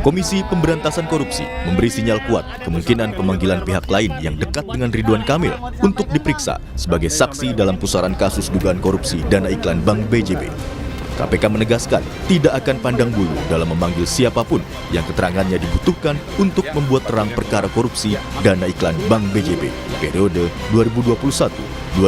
Komisi Pemberantasan Korupsi memberi sinyal kuat kemungkinan pemanggilan pihak lain yang dekat dengan Ridwan Kamil untuk diperiksa sebagai saksi dalam pusaran kasus dugaan korupsi dana iklan Bank BJB. KPK menegaskan tidak akan pandang bulu dalam memanggil siapapun yang keterangannya dibutuhkan untuk membuat terang perkara korupsi dana iklan Bank BJB periode 2021-2023.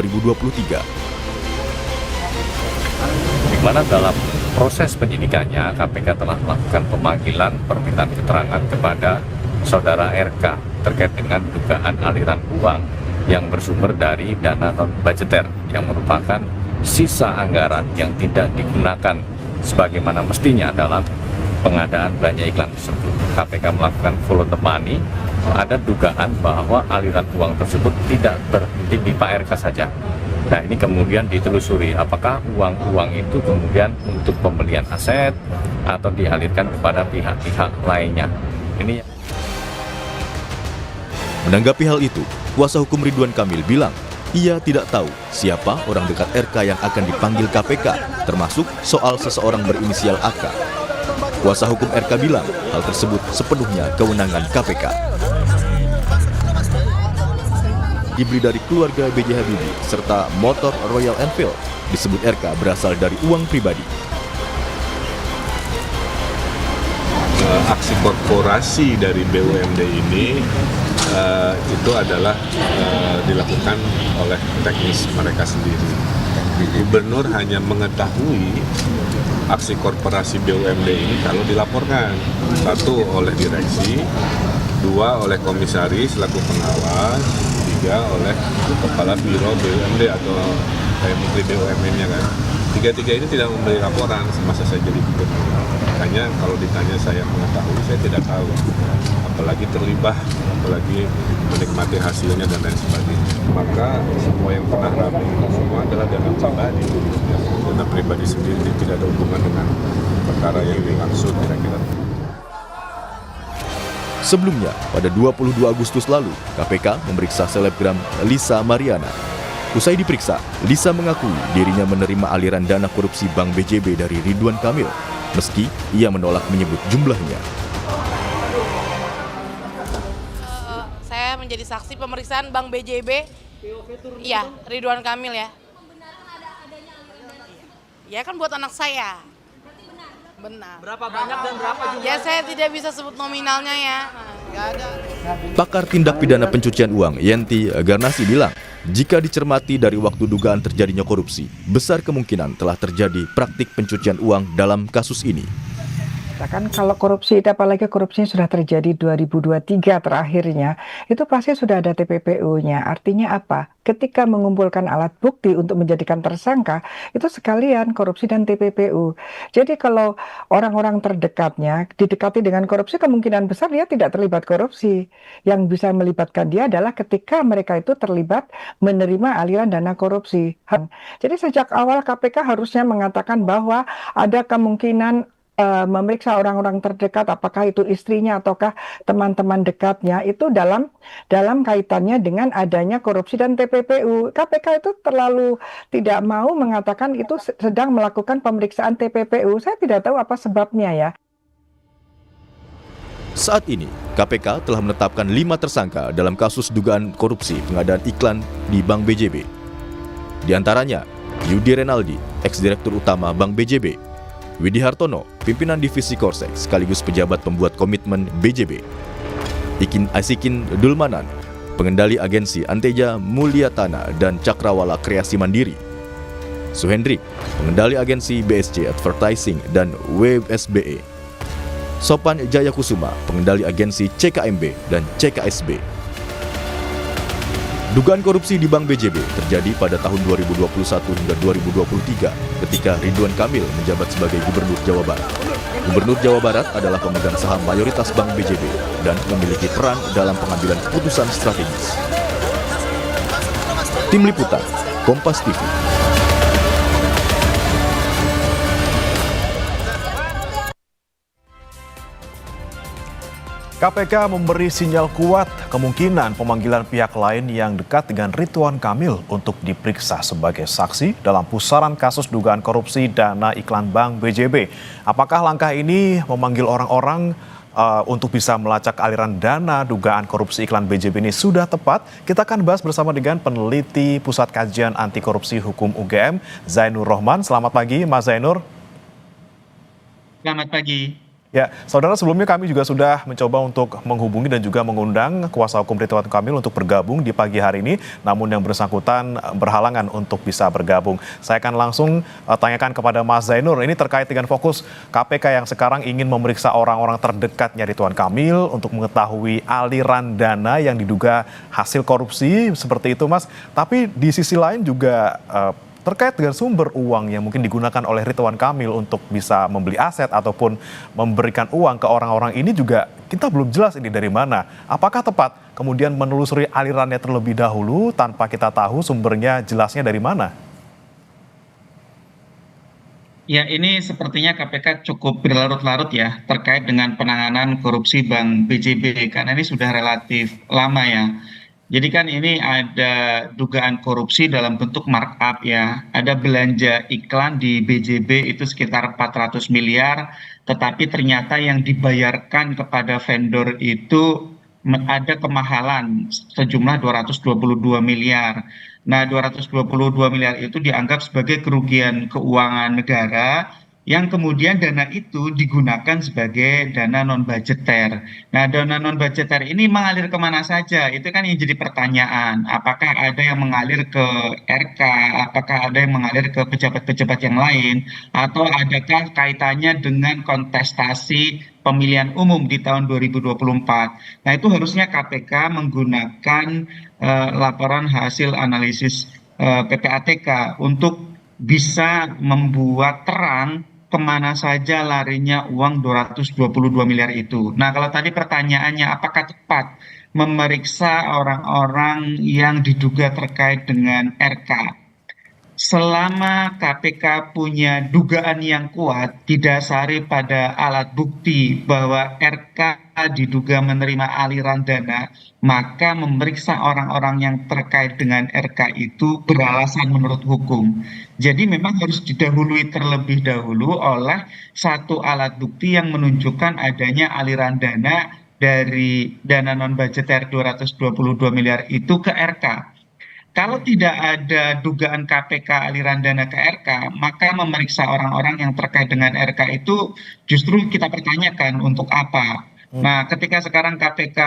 Di mana dalam proses penyidikannya KPK telah melakukan pemanggilan permintaan keterangan kepada saudara RK terkait dengan dugaan aliran uang yang bersumber dari dana non-budgeter yang merupakan sisa anggaran yang tidak digunakan sebagaimana mestinya dalam pengadaan belanja iklan tersebut. KPK melakukan follow the money, ada dugaan bahwa aliran uang tersebut tidak berhenti di Pak RK saja. Nah, ini kemudian ditelusuri apakah uang-uang itu kemudian untuk pembelian aset atau dialirkan kepada pihak-pihak lainnya. Ini Menanggapi hal itu, kuasa hukum Ridwan Kamil bilang ia tidak tahu siapa orang dekat RK yang akan dipanggil KPK, termasuk soal seseorang berinisial AK. Kuasa hukum RK bilang hal tersebut sepenuhnya kewenangan KPK. Dibeli dari keluarga B.J. Habibie serta motor Royal Enfield, disebut RK berasal dari uang pribadi. Aksi korporasi dari BUMD ini itu adalah dilakukan oleh teknis mereka sendiri. Gubernur hanya mengetahui aksi korporasi BUMD ini kalau dilaporkan, satu oleh direksi, dua oleh komisaris selaku pengawas, tiga oleh kepala biro BUMD atau menteri BUMN-nya kan. Tiga-tiga ini tidak memberi laporan semasa saya jadi gubernur. Makanya kalau ditanya saya mengetahui, saya tidak tahu. Apalagi terlibat, apalagi menikmati hasilnya dan lain sebagainya. Maka semua yang pernah ramai itu semua adalah dana pribadi. Dana pribadi sendiri tidak ada hubungan dengan perkara yang dimaksud kira-kira. Sebelumnya, pada 22 Agustus lalu, KPK memeriksa selebgram Lisa Mariana. Usai diperiksa, Lisa mengakui dirinya menerima aliran dana korupsi Bank BJB dari Ridwan Kamil, meski ia menolak menyebut jumlahnya. Saya menjadi saksi pemeriksaan Bank BJB. Iya, Ridwan Kamil ya. Ya kan buat anak saya. Benar. Berapa banyak dan berapa jumlah? Ya saya tidak bisa sebut nominalnya ya. Nggak ada. Pakar tindak pidana pencucian uang Yenti Garnasi bilang, jika dicermati dari waktu dugaan terjadinya korupsi, besar kemungkinan telah terjadi praktik pencucian uang dalam kasus ini. Kan kalau korupsi, apalagi korupsinya sudah terjadi 2023 terakhirnya, itu pasti sudah ada TPPU-nya. Artinya apa? Ketika mengumpulkan alat bukti untuk menjadikan tersangka, itu sekalian korupsi dan TPPU. Jadi kalau orang-orang terdekatnya didekati dengan korupsi, kemungkinan besar dia tidak terlibat korupsi. Yang bisa melibatkan dia adalah ketika mereka itu terlibat menerima aliran dana korupsi. Jadi sejak awal KPK harusnya mengatakan bahwa ada kemungkinan memeriksa orang-orang terdekat, apakah itu istrinya ataukah teman-teman dekatnya, itu dalam kaitannya dengan adanya korupsi dan TPPU. KPK itu terlalu tidak mau mengatakan itu sedang melakukan pemeriksaan TPPU. Saya tidak tahu apa sebabnya ya. Saat ini, KPK telah menetapkan 5 tersangka dalam kasus dugaan korupsi pengadaan iklan di Bank BJB. Di antaranya, Yudi Renaldi, ex-direktur utama Bank BJB, Widi Hartono, pimpinan divisi Korsek sekaligus pejabat pembuat komitmen BJB, Ikin Asikin Dulmanan, pengendali agensi Anteja Mulyatana dan Cakrawala Kreasi Mandiri, Suhendrik, pengendali agensi BSC Advertising dan WSBE, Sopan Jayakusuma, pengendali agensi CKMB dan CKSB. Dugaan korupsi di Bank BJB terjadi pada tahun 2021 hingga 2023 ketika Ridwan Kamil menjabat sebagai Gubernur Jawa Barat. Gubernur Jawa Barat adalah pemegang saham mayoritas Bank BJB dan memiliki peran dalam pengambilan keputusan strategis. Tim Liputan, Kompas TV. KPK memberi sinyal kuat kemungkinan pemanggilan pihak lain yang dekat dengan Ridwan Kamil untuk diperiksa sebagai saksi dalam pusaran kasus dugaan korupsi dana iklan Bank BJB. Apakah langkah ini memanggil orang-orang untuk bisa melacak aliran dana dugaan korupsi iklan BJB ini sudah tepat? Kita akan bahas bersama dengan peneliti Pusat Kajian Anti Korupsi Hukum UGM, Zainur Rohman. Selamat pagi, Mas Zainur. Selamat pagi. Ya, saudara, sebelumnya kami juga sudah mencoba untuk menghubungi dan juga mengundang kuasa hukum Ridwan Kamil untuk bergabung di pagi hari ini, namun yang bersangkutan berhalangan untuk bisa bergabung. Saya akan langsung tanyakan kepada Mas Zainur, ini terkait dengan fokus KPK yang sekarang ingin memeriksa orang-orang terdekatnya Ridwan Kamil untuk mengetahui aliran dana yang diduga hasil korupsi, seperti itu, Mas. Tapi di sisi lain juga terkait dengan sumber uang yang mungkin digunakan oleh Ridwan Kamil untuk bisa membeli aset ataupun memberikan uang ke orang-orang ini juga kita belum jelas ini dari mana. Apakah tepat kemudian menelusuri alirannya terlebih dahulu tanpa kita tahu sumbernya jelasnya dari mana? Ya, ini sepertinya KPK cukup berlarut-larut ya terkait dengan penanganan korupsi Bank BJB karena ini sudah relatif lama ya. Jadi kan ini ada dugaan korupsi dalam bentuk markup ya. Ada belanja iklan di BJB itu sekitar 400 miliar, tetapi ternyata yang dibayarkan kepada vendor itu ada kemahalan sejumlah 222 miliar. Nah, 222 miliar itu dianggap sebagai kerugian keuangan negara yang kemudian dana itu digunakan sebagai dana non-budgeter. Nah, dana non-budgeter ini mengalir kemana saja? Itu kan yang jadi pertanyaan. Apakah ada yang mengalir ke RK? Apakah ada yang mengalir ke pejabat-pejabat yang lain? Atau adakah kaitannya dengan kontestasi pemilihan umum di tahun 2024? Nah, itu harusnya KPK menggunakan laporan hasil analisis PPATK untuk bisa membuat terang kemana saja larinya uang 222 miliar itu. Nah, kalau tadi pertanyaannya apakah tepat memeriksa orang-orang yang diduga terkait dengan RK? Selama KPK punya dugaan yang kuat didasari pada alat bukti bahwa RK diduga menerima aliran dana, maka memeriksa orang-orang yang terkait dengan RK itu beralasan menurut hukum. Jadi memang harus didahului terlebih dahulu oleh satu alat bukti yang menunjukkan adanya aliran dana dari dana non-budgeter 222 miliar itu ke RK. Kalau tidak ada dugaan KPK aliran dana ke RK, maka memeriksa orang-orang yang terkait dengan RK itu justru kita pertanyakan untuk apa. Nah, ketika sekarang KPK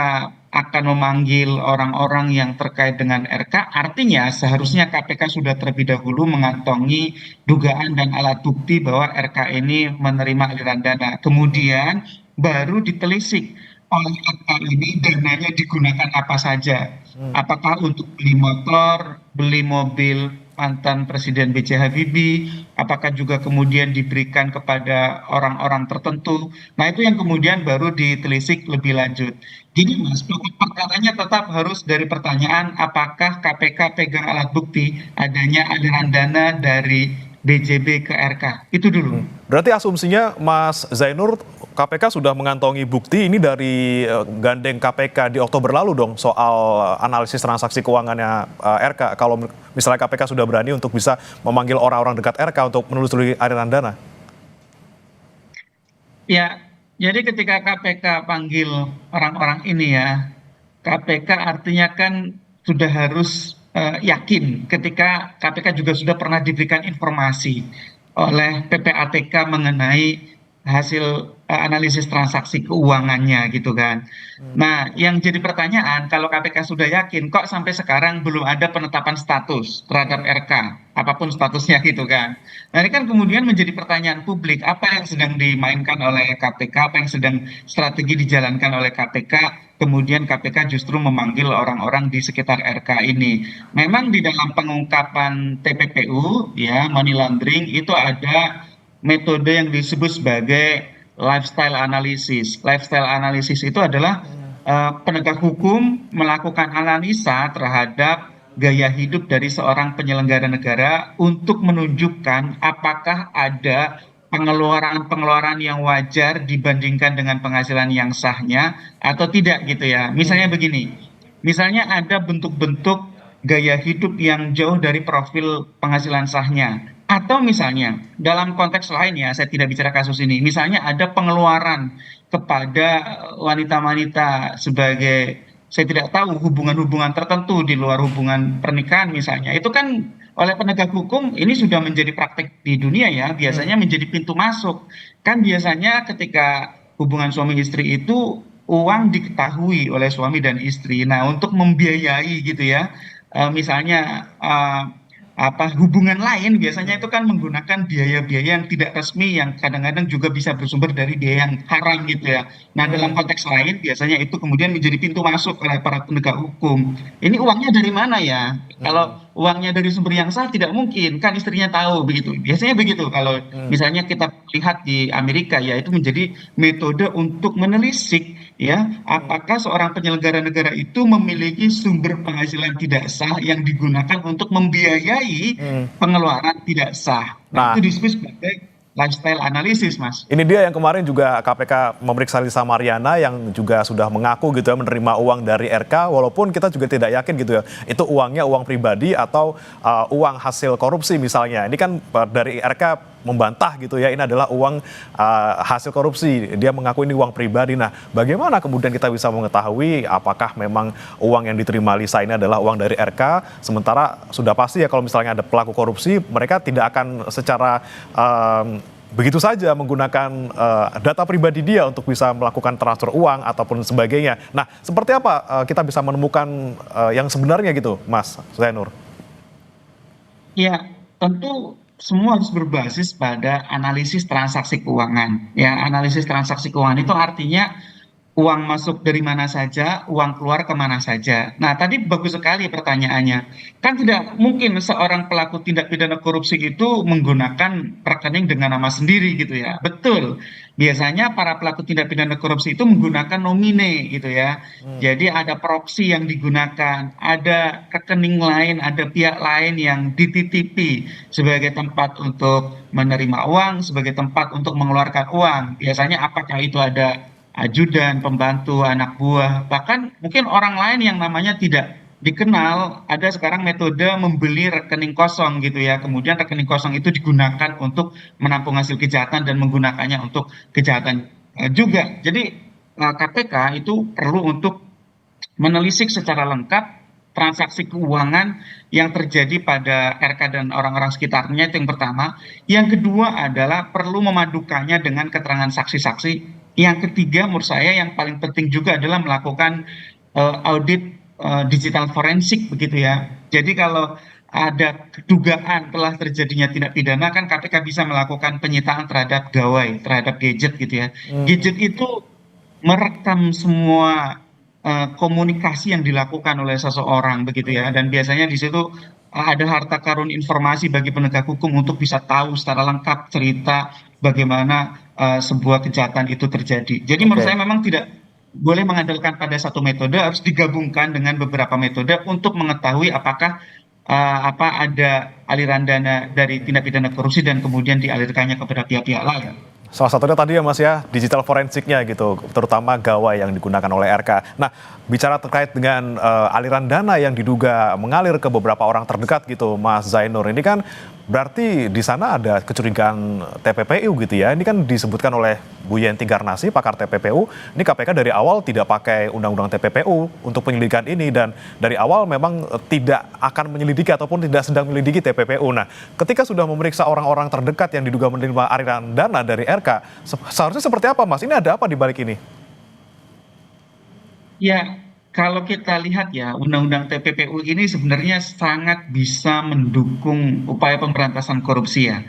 akan memanggil orang-orang yang terkait dengan RK, artinya seharusnya KPK sudah terlebih dahulu mengantongi dugaan dan alat bukti bahwa RK ini menerima aliran dana. Kemudian baru ditelisik oleh RK ini dananya digunakan apa saja. Apakah untuk beli motor, beli mobil mantan Presiden B.J. Habibie, apakah juga kemudian diberikan kepada orang-orang tertentu. Nah, itu yang kemudian baru ditelisik lebih lanjut. Jadi Mas, pokok perkaranya tetap harus dari pertanyaan apakah KPK pegang alat bukti adanya aliran dana dari BJB ke RK. Itu dulu. Berarti asumsinya Mas Zainur, KPK sudah mengantongi bukti ini dari gandeng KPK di Oktober lalu dong soal analisis transaksi keuangannya RK. Kalau misalnya KPK sudah berani untuk bisa memanggil orang-orang dekat RK untuk menelusuri aliran dana. Ya, jadi ketika KPK panggil orang-orang ini ya, KPK artinya kan sudah harus yakin ketika KPK juga sudah pernah diberikan informasi oleh PPATK mengenai hasil analisis transaksi keuangannya gitu kan. Nah, yang jadi pertanyaan kalau KPK sudah yakin kok sampai sekarang belum ada penetapan status terhadap RK, apapun statusnya gitu kan. Nah, ini kan kemudian menjadi pertanyaan publik, apa yang sedang dimainkan oleh KPK, apa yang sedang strategi dijalankan oleh KPK, kemudian KPK justru memanggil orang-orang di sekitar RK ini. Memang di dalam pengungkapan TPPU ya, money laundering itu ada metode yang disebut sebagai lifestyle analysis. Lifestyle analysis itu adalah penegak hukum melakukan analisa terhadap gaya hidup dari seorang penyelenggara negara untuk menunjukkan apakah ada pengeluaran-pengeluaran yang wajar dibandingkan dengan penghasilan yang sahnya atau tidak gitu ya. Misalnya begini, misalnya ada bentuk-bentuk gaya hidup yang jauh dari profil penghasilan sahnya. Atau misalnya dalam konteks lain ya, saya tidak bicara kasus ini, misalnya ada pengeluaran kepada wanita-wanita sebagai, saya tidak tahu, hubungan-hubungan tertentu di luar hubungan pernikahan misalnya, itu kan oleh penegak hukum ini sudah menjadi praktik di dunia ya, biasanya menjadi pintu masuk. Kan biasanya ketika hubungan suami istri itu uang diketahui oleh suami dan istri. Nah, untuk membiayai gitu ya, misalnya hubungan lain biasanya itu kan menggunakan biaya-biaya yang tidak resmi yang kadang-kadang juga bisa bersumber dari biaya yang haram gitu ya. Nah, dalam konteks lain biasanya itu kemudian menjadi pintu masuk oleh para penegak hukum. Ini uangnya dari mana ya? Kalau uangnya dari sumber yang sah tidak mungkin, kan istrinya tahu begitu. Biasanya begitu kalau misalnya kita lihat di Amerika ya, itu menjadi metode untuk menelisik ya apakah seorang penyelenggara negara itu memiliki sumber penghasilan tidak sah yang digunakan untuk membiayai pengeluaran tidak sah. Nah, Nah, itu disebut sebagai lifestyle analisis, Mas. ini dia yang kemarin juga KPK memeriksa Lisa Mariana yang juga sudah mengaku gitu ya menerima uang dari RK, walaupun kita juga tidak yakin gitu ya itu uangnya uang pribadi atau uang hasil korupsi misalnya. Ini kan dari RK membantah gitu ya ini adalah uang hasil korupsi. Dia mengaku ini uang pribadi. Nah, bagaimana kemudian kita bisa mengetahui apakah memang uang yang diterima Lisa ini adalah uang dari RK, sementara sudah pasti ya kalau misalnya ada pelaku korupsi mereka tidak akan secara begitu saja menggunakan data pribadi dia untuk bisa melakukan transfer uang ataupun sebagainya. Nah, seperti apa kita bisa menemukan yang sebenarnya gitu, Mas Zainur? Ya, tentu semua harus berbasis pada analisis transaksi keuangan. Ya, analisis transaksi keuangan itu artinya uang masuk dari mana saja, uang keluar kemana saja. Nah, tadi bagus sekali pertanyaannya. Kan tidak mungkin seorang pelaku tindak pidana korupsi itu menggunakan rekening dengan nama sendiri gitu ya. Betul. Biasanya para pelaku tindak pidana korupsi itu menggunakan nomine gitu ya. Jadi ada proksi yang digunakan, ada rekening lain, ada pihak lain yang dititipi sebagai tempat untuk menerima uang, sebagai tempat untuk mengeluarkan uang. Biasanya apakah itu ada ajudan, pembantu, anak buah, bahkan mungkin orang lain yang namanya tidak dikenal. Ada sekarang metode membeli rekening kosong gitu ya, kemudian rekening kosong itu digunakan untuk menampung hasil kejahatan dan menggunakannya untuk kejahatan juga. Jadi KPK itu perlu untuk menelisik secara lengkap transaksi keuangan yang terjadi pada RK dan orang-orang sekitarnya, itu yang pertama. Yang kedua adalah perlu memadukannya dengan keterangan saksi-saksi. Yang ketiga menurut saya yang paling penting juga adalah melakukan audit digital forensik begitu ya. Jadi kalau ada dugaan telah terjadinya tindak pidana, kan KPK bisa melakukan penyitaan terhadap gawai, terhadap gadget gitu ya. Gadget itu merekam semua komunikasi yang dilakukan oleh seseorang begitu ya, dan biasanya di situ ada harta karun informasi bagi penegak hukum untuk bisa tahu secara lengkap cerita bagaimana sebuah kejahatan itu terjadi. Jadi menurut saya memang tidak boleh mengandalkan pada satu metode, harus digabungkan dengan beberapa metode untuk mengetahui apakah ada aliran dana dari tindak pidana korupsi dan kemudian dialirkannya kepada pihak-pihak lain. Salah satunya tadi ya Mas ya, digital forensiknya gitu, terutama gawai yang digunakan oleh RK. Nah, bicara terkait dengan aliran dana yang diduga mengalir ke beberapa orang terdekat gitu, Mas Zainur, ini kan berarti di sana ada kecurigaan TPPU gitu ya. Ini kan disebutkan oleh Bu Yenti Garnasi, pakar TPPU, ini KPK dari awal tidak pakai undang-undang TPPU untuk penyelidikan ini, dan dari awal memang tidak akan menyelidiki ataupun tidak sedang menyelidiki TPPU. Nah, ketika sudah memeriksa orang-orang terdekat yang diduga menerima aliran dana dari RK, seharusnya seperti apa Mas? Ini ada apa di balik ini? Ya, kalau kita lihat ya, undang-undang TPPU ini sebenarnya sangat bisa mendukung upaya pemberantasan korupsi ya.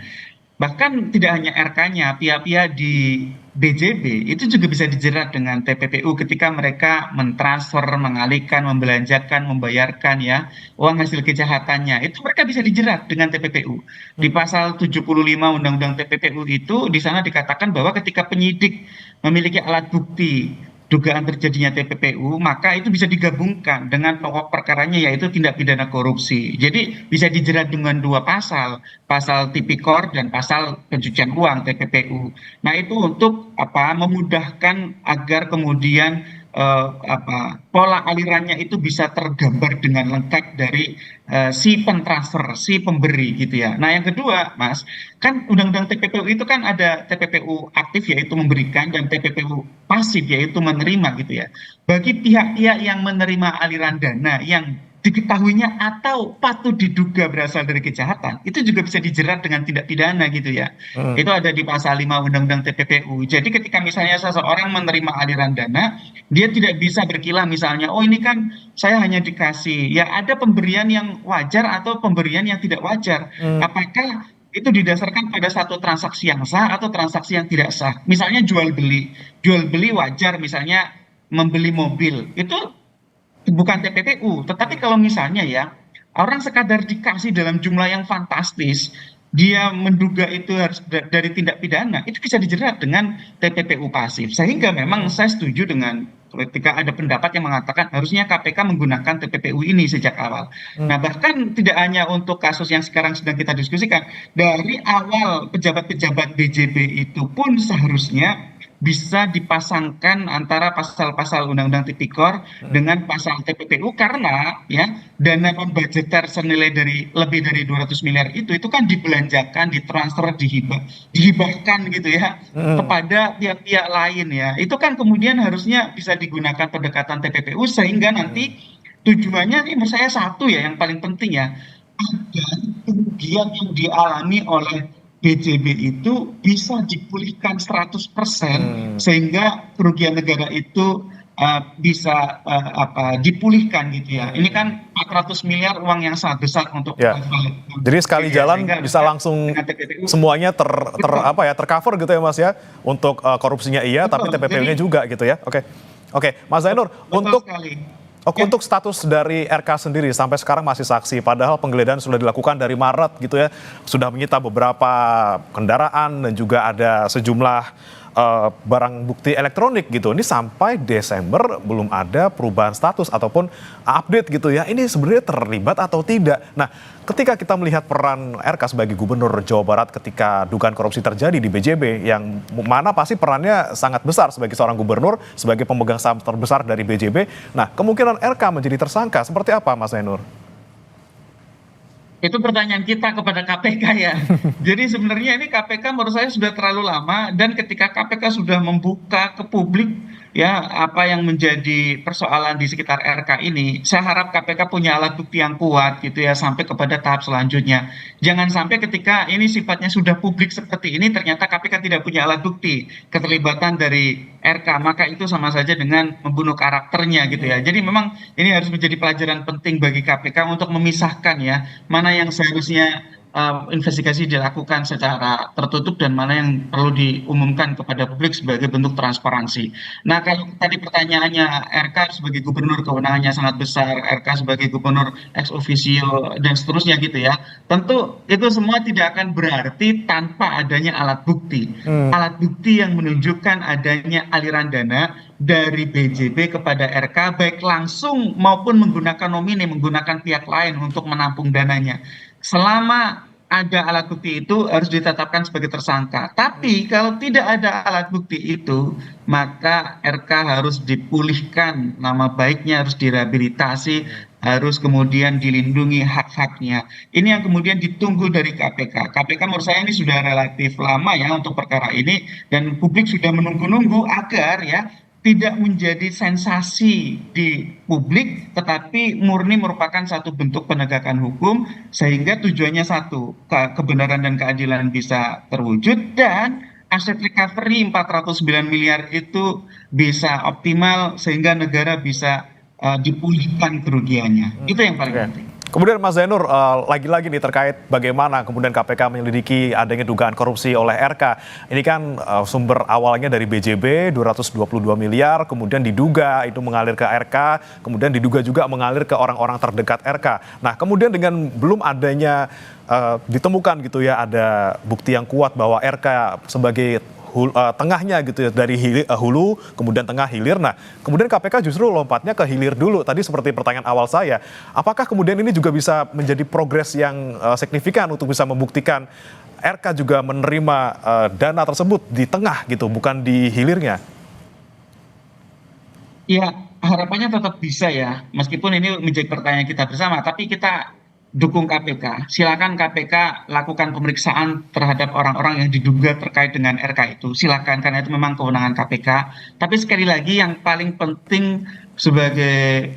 Bahkan tidak hanya RK-nya, pihak-pihak di BJB itu juga bisa dijerat dengan TPPU ketika mereka mentransfer, mengalihkan, membelanjakan, membayarkan ya uang hasil kejahatannya. Itu mereka bisa dijerat dengan TPPU. Di pasal 75 Undang-Undang TPPU itu di sana dikatakan bahwa ketika penyidik memiliki alat bukti dugaan terjadinya TPPU, maka itu bisa digabungkan dengan pokok perkaranya yaitu tindak pidana korupsi. Jadi bisa dijerat dengan dua pasal, pasal tipikor dan pasal pencucian uang TPPU. Nah, itu untuk memudahkan agar kemudian pola alirannya itu bisa tergambar dengan lengkap dari si pentransfer, si pemberi gitu ya. Nah yang kedua Mas, kan Undang-Undang TPPU itu kan ada TPPU aktif yaitu memberikan dan TPPU pasif yaitu menerima gitu ya. Bagi pihak-pihak yang menerima aliran dana yang diketahuinya atau patut diduga berasal dari kejahatan, itu juga bisa dijerat dengan tindak pidana gitu ya. Itu ada di pasal 5 Undang-Undang TPPU. Jadi ketika misalnya seseorang menerima aliran dana, dia tidak bisa berkilah misalnya, oh ini kan saya hanya dikasih, ya ada pemberian yang wajar atau pemberian yang tidak wajar. Apakah itu didasarkan pada satu transaksi yang sah atau transaksi yang tidak sah? Misalnya jual beli wajar, misalnya membeli mobil, itu bukan TPPU. Tetapi kalau misalnya ya, orang sekadar dikasih dalam jumlah yang fantastis, dia menduga itu harus dari tindak pidana, itu bisa dijerat dengan TPPU pasif. Sehingga memang saya setuju dengan ketika ada pendapat yang mengatakan harusnya KPK menggunakan TPPU ini sejak awal. Nah, bahkan tidak hanya untuk kasus yang sekarang sedang kita diskusikan, dari awal pejabat-pejabat BJB itu pun seharusnya bisa dipasangkan antara pasal-pasal Undang-Undang Tipikor dengan pasal TPPU, karena ya dana non budgeter senilai dari lebih dari 200 miliar itu kan dibelanjakan, ditransfer, dihibahkan gitu ya kepada pihak-pihak lain ya. Itu kan kemudian harusnya bisa digunakan pendekatan TPPU sehingga nanti tujuannya ini menurut saya satu ya yang paling penting ya, agar kerugian yang dialami oleh BJB itu bisa dipulihkan 100% sehingga kerugian negara itu bisa dipulihkan gitu ya. Ini kan 400 miliar uang yang sangat besar untuk Jadi sekali jalan bisa langsung semuanya tercover gitu ya Mas ya. Untuk korupsinya iya, tapi TPPU-nya juga gitu ya. Oke, Mas Zainur, untuk status dari RK sendiri sampai sekarang masih saksi, padahal penggeledahan sudah dilakukan dari Maret gitu ya, sudah menyita beberapa kendaraan dan juga ada sejumlah barang bukti elektronik gitu. Ini sampai Desember belum ada perubahan status ataupun update gitu ya. Ini sebenarnya terlibat atau tidak? Nah, ketika kita melihat peran RK sebagai Gubernur Jawa Barat ketika dugaan korupsi terjadi di BJB, yang mana pasti perannya sangat besar sebagai seorang gubernur, sebagai pemegang saham terbesar dari BJB. Nah, kemungkinan RK menjadi tersangka seperti apa, Mas Zainur? Itu pertanyaan kita kepada KPK ya. Jadi sebenarnya ini KPK menurut saya sudah terlalu lama, dan ketika KPK sudah membuka ke publik ya apa yang menjadi persoalan di sekitar RK ini, saya harap KPK punya alat bukti yang kuat gitu ya sampai kepada tahap selanjutnya. Jangan sampai ketika ini sifatnya sudah publik seperti ini ternyata KPK tidak punya alat bukti keterlibatan dari RK, maka itu sama saja dengan membunuh karakternya gitu ya. Jadi memang ini harus menjadi pelajaran penting bagi KPK untuk memisahkan ya mana yang seharusnya investigasi dilakukan secara tertutup dan mana yang perlu diumumkan kepada publik sebagai bentuk transparansi. Nah, kalau tadi pertanyaannya RK sebagai gubernur kewenangannya sangat besar, RK sebagai gubernur ex officio dan seterusnya gitu ya, tentu itu semua tidak akan berarti tanpa adanya alat bukti. Alat bukti yang menunjukkan adanya aliran dana dari BJB kepada RK baik langsung maupun menggunakan nomine, menggunakan pihak lain untuk menampung dananya. Selama ada alat bukti itu harus ditetapkan sebagai tersangka. Tapi kalau tidak ada alat bukti itu, maka RK harus dipulihkan nama baiknya, harus direhabilitasi, harus kemudian dilindungi hak-haknya. Ini yang kemudian ditunggu dari KPK. KPK menurut saya ini sudah relatif lama ya untuk perkara ini, dan publik sudah menunggu-nunggu agar ya tidak menjadi sensasi di publik, tetapi murni merupakan satu bentuk penegakan hukum, sehingga tujuannya satu, kebenaran dan keadilan bisa terwujud, dan aset recovery 409 miliar itu bisa optimal, sehingga negara bisa dipulihkan kerugiannya. Itu yang paling penting. Kemudian Mas Zainur, lagi-lagi nih terkait bagaimana kemudian KPK menyelidiki adanya dugaan korupsi oleh RK. Ini kan sumber awalnya dari BJB 222 miliar, kemudian diduga itu mengalir ke RK, kemudian diduga juga mengalir ke orang-orang terdekat RK. Nah, kemudian dengan belum adanya ditemukan gitu ya ada bukti yang kuat bahwa RK sebagai tengahnya gitu ya, dari hulu kemudian tengah hilir. Nah, kemudian KPK justru lompatnya ke hilir dulu. Tadi seperti pertanyaan awal saya, apakah kemudian ini juga bisa menjadi progres yang signifikan untuk bisa membuktikan RK juga menerima dana tersebut di tengah gitu, bukan di hilirnya? Ya, harapannya tetap bisa ya, meskipun ini menjadi pertanyaan kita bersama, tapi kita dukung KPK. Silakan KPK lakukan pemeriksaan terhadap orang-orang yang diduga terkait dengan RK itu. Silakan, karena itu memang kewenangan KPK. Tapi sekali lagi yang paling penting sebagai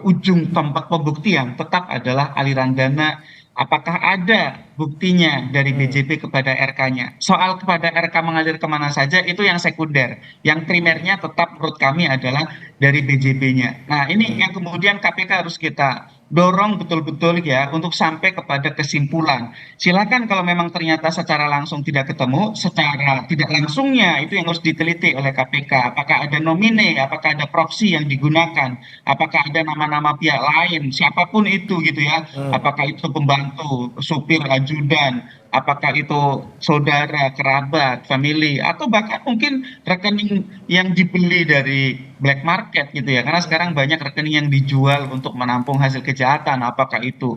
ujung tombak pembuktian tetap adalah aliran dana. Apakah ada buktinya dari BJB kepada RK-nya? Soal kepada RK mengalir kemana saja itu yang sekunder. Yang primernya tetap menurut kami adalah dari BJB-nya. Nah, ini yang kemudian KPK harus kita dorong betul-betul ya untuk sampai kepada kesimpulan. Silakan kalau memang ternyata secara langsung tidak ketemu, secara tidak langsungnya itu yang harus diteliti oleh KPK. Apakah ada nomine, apakah ada proksi yang digunakan, apakah ada nama-nama pihak lain, siapapun itu gitu ya. Apakah itu pembantu, supir, ajudan, apakah itu saudara, kerabat, family, atau bahkan mungkin rekening yang dibeli dari black market gitu ya. Karena sekarang banyak rekening yang dijual untuk menampung hasil kejahatan, apakah itu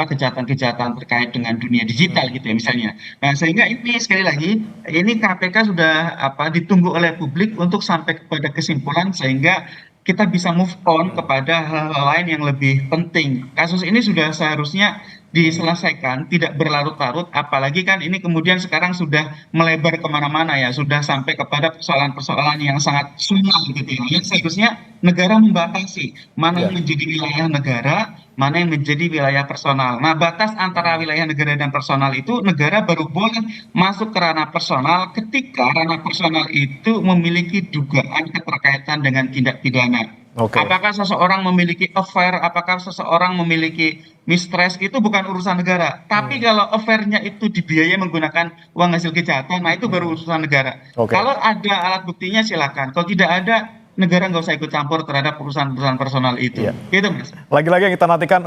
kejahatan-kejahatan terkait dengan dunia digital gitu ya misalnya. Nah, sehingga ini sekali lagi ini KPK sudah ditunggu oleh publik untuk sampai kepada kesimpulan sehingga kita bisa move on kepada hal-hal lain yang lebih penting. Kasus ini sudah seharusnya diselesaikan, tidak berlarut-larut, apalagi kan ini kemudian sekarang sudah melebar kemana-mana ya, sudah sampai kepada persoalan-persoalan yang sangat sumar gitu ya. Yang seharusnya negara membatasi mana yang menjadi wilayah negara, mana yang menjadi wilayah personal. Nah, batas antara wilayah negara dan personal itu negara baru boleh masuk ke ranah personal ketika ranah personal itu memiliki dugaan keterkaitan dengan tindak pidana. Oke. Apakah seseorang memiliki affair, apakah seseorang memiliki mistress, itu bukan urusan negara. Tapi kalau affair-nya itu dibiayai menggunakan uang hasil kejahatan, nah itu baru urusan negara. Oke. Kalau ada alat buktinya silakan. Kalau tidak ada, negara nggak usah ikut campur terhadap urusan-urusan personal itu. Iya. Gitu, Mas. Lagi-lagi yang kita nantikan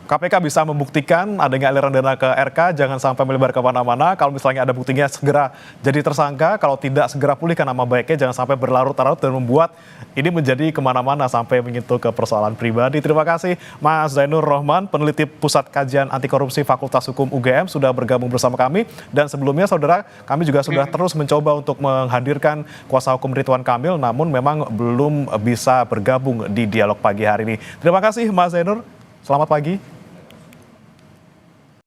KPK bisa membuktikan adanya aliran dana ke RK, jangan sampai melebar kemana-mana. Kalau misalnya ada buktinya segera jadi tersangka, kalau tidak segera pulihkan nama baiknya, jangan sampai berlarut-larut dan membuat ini menjadi kemana-mana sampai menyentuh ke persoalan pribadi. Terima kasih Mas Zainur Rohman, peneliti Pusat Kajian Anti Korupsi Fakultas Hukum UGM sudah bergabung bersama kami. Dan sebelumnya saudara, kami juga sudah terus mencoba untuk menghadirkan kuasa hukum Ridwan Kamil, namun memang belum bisa bergabung di dialog pagi hari ini. Terima kasih Mas Zainur, selamat pagi.